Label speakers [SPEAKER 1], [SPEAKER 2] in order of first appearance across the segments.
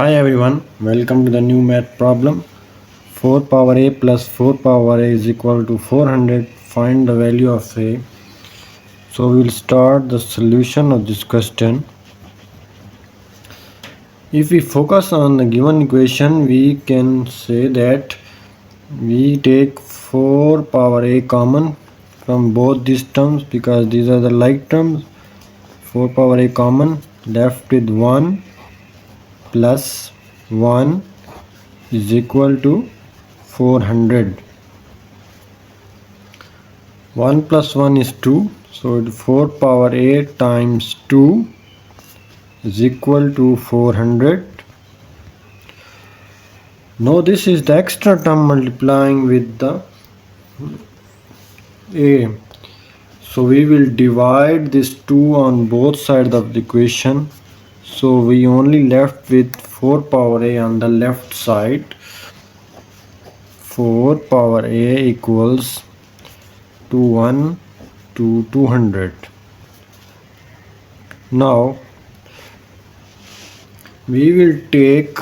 [SPEAKER 1] Hi everyone, welcome to the new math problem. 4 power a plus 4 power a is equal to 400. Find the value of a. So we will start the solution of this question. If we focus on the given equation, we can say that we take 4 power a common from both these terms because these are the like terms. 4 power a common, left with 1 plus 1 is equal to 400. 1 plus 1 is 2, so 4 power a times 2 is equal to 400. Now this is the extra term multiplying with the a. So we will divide this 2 on both sides of the equation. So we only left with 4 power a on the left side. 4 power a equals to 1 to 200. Now we will take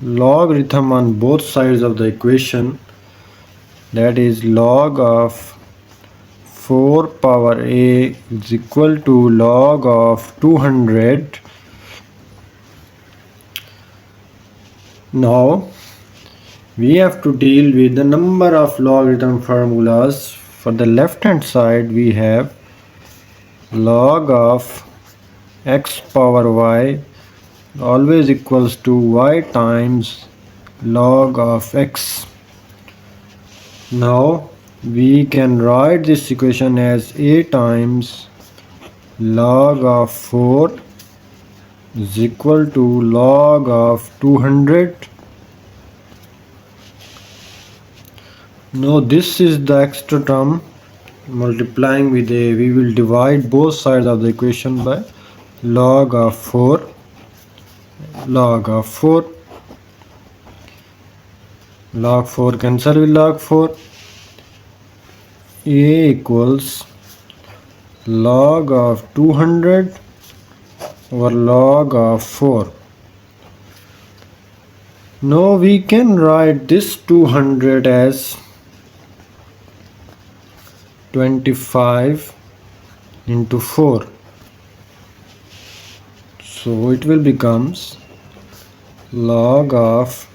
[SPEAKER 1] logarithm on both sides of the equation, that is log of 4 power a is equal to log of 200. Now we have to deal with the number of logarithm formulas. For the left hand side we have log of x power y always equals to y times log of x. Now we can write this equation as a times log of 4 is equal to log of 200. Now this is the extra term multiplying with a. We will divide both sides of the equation by log of 4. Log of 4. Log 4 cancel with log 4. A equals log of 200 over log of 4. Now we can write this 200 as 25 into 4. So it will becomes log of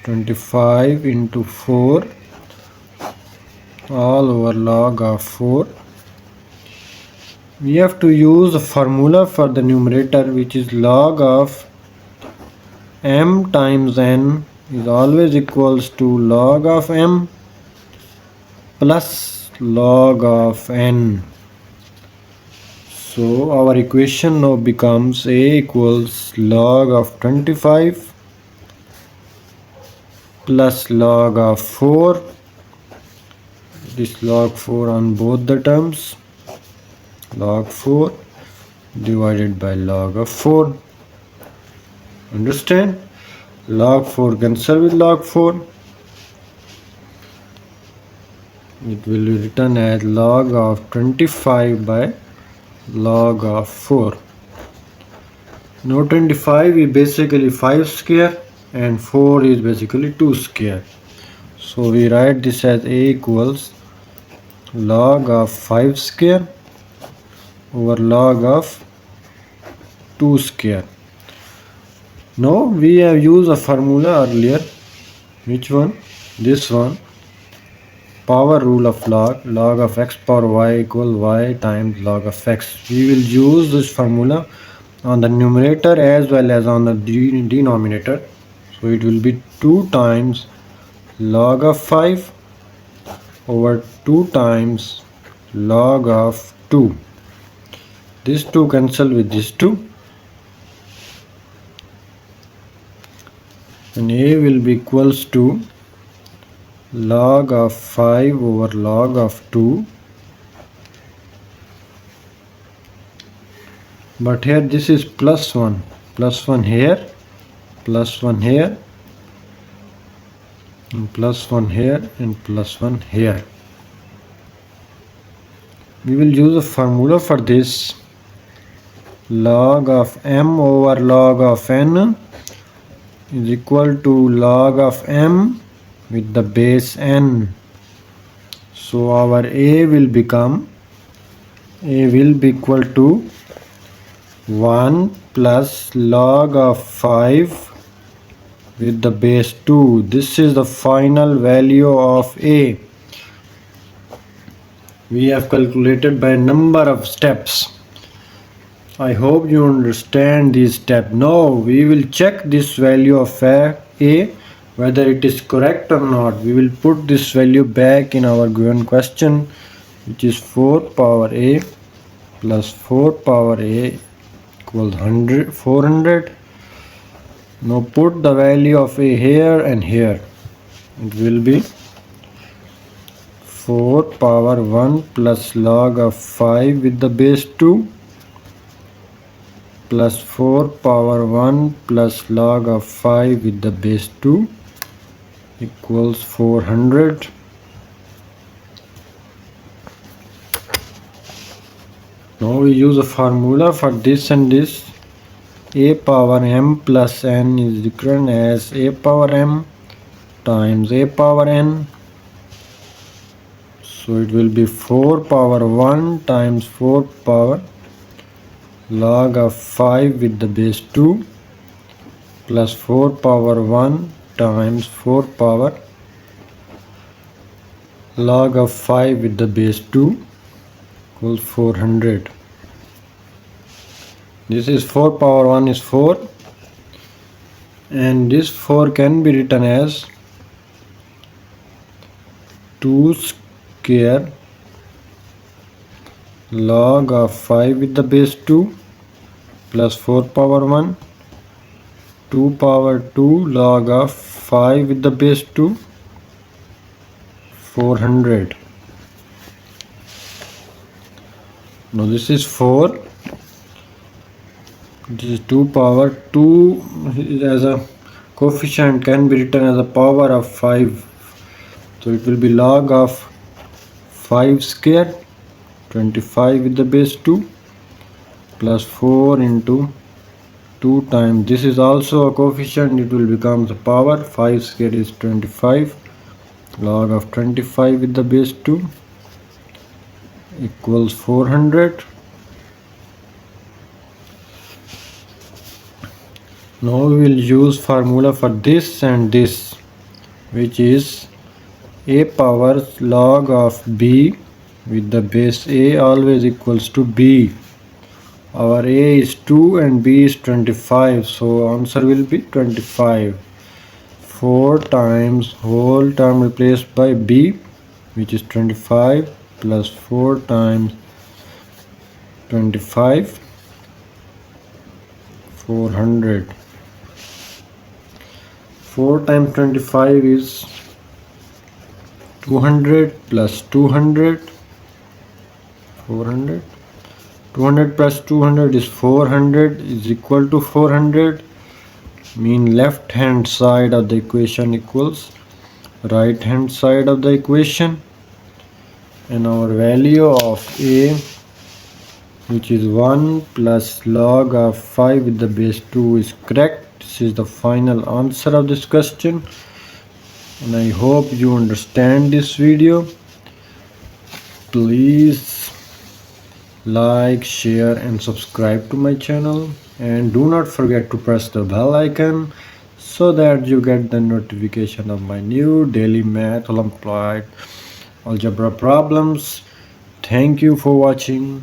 [SPEAKER 1] 25 into 4 all over log of 4. We have to use a formula for the numerator, which is log of m times n is always equals to log of m plus log of n. So our equation now becomes a equals log of 25 plus log of 4. This log 4 on both the terms. Log 4 divided by log of 4. Understand? Log 4 cancel with log 4. It will be written as log of 25 by log of 4. Now 25 is basically 5 square and 4 is basically 2 square. So we write this as a equals log of 5 square over log of 2 square. Now we have used a formula earlier. Which one? This one. Power rule of log of x power y equals y times log of x. We will use this formula on the numerator as well as on the denominator. So it will be 2 times log of 5 over 2 times log of 2. This 2 cancel with this 2. And a will be equals to log of 5 over log of 2. But here this is plus 1. Plus 1 here. Plus 1 here. And plus 1 here. And plus 1 here. We will use a formula for this. Log of m over log of n is equal to log of m with the base n. So our a will be equal to 1 plus log of 5 with the base 2. This is the final value of a. We have calculated by number of steps. I hope you understand this step. Now we will check this value of a whether it is correct or not. We will put this value back in our given question, which is 4 power a plus 4 power a equals 400. Now put the value of a here and here. It will be 4 power 1 plus log of 5 with the base 2 plus 4 power 1 plus log of 5 with the base 2 equals 400. Now we use a formula for this and this. A power m plus n is equal as a power m times a power n. So it will be 4 power 1 times 4 power log of 5 with the base 2 plus 4 power 1 times 4 power log of 5 with the base 2 equals 400. This is 4 power 1 is 4, and this 4 can be written as 2 square log of 5 with the base 2 plus 4 power 1, 2 power 2 log of 5 with the base 2, 400. Now this is 4. This is 2 power 2 as a coefficient can be written as a power of 5. So it will be log of 5 square, 25 with the base 2 plus 4 into 2 times. This is also a coefficient. It will become the power. 5 square is 25. Log of 25 with the base 2 equals 400. Now we will use formula for this and this, which is a power log of b with the base a always equals to b. Our a is 2 and b is 25, so answer will be 25. 4 times whole term replaced by b, which is 25, plus 4 times 25, 400. 4 times 25 is 200 plus 200, 400. 200 plus 200 is 400 is equal to 400. Mean left hand side of the equation equals right hand side of the equation, and our value of a, which is 1 plus log of 5 with the base 2, is correct. This is the final answer of this question, and I hope you understand this video. Please like, share and subscribe to my channel, and do not forget to press the bell icon so that you get the notification of my new daily math Olympiad algebra problems. Thank you for watching.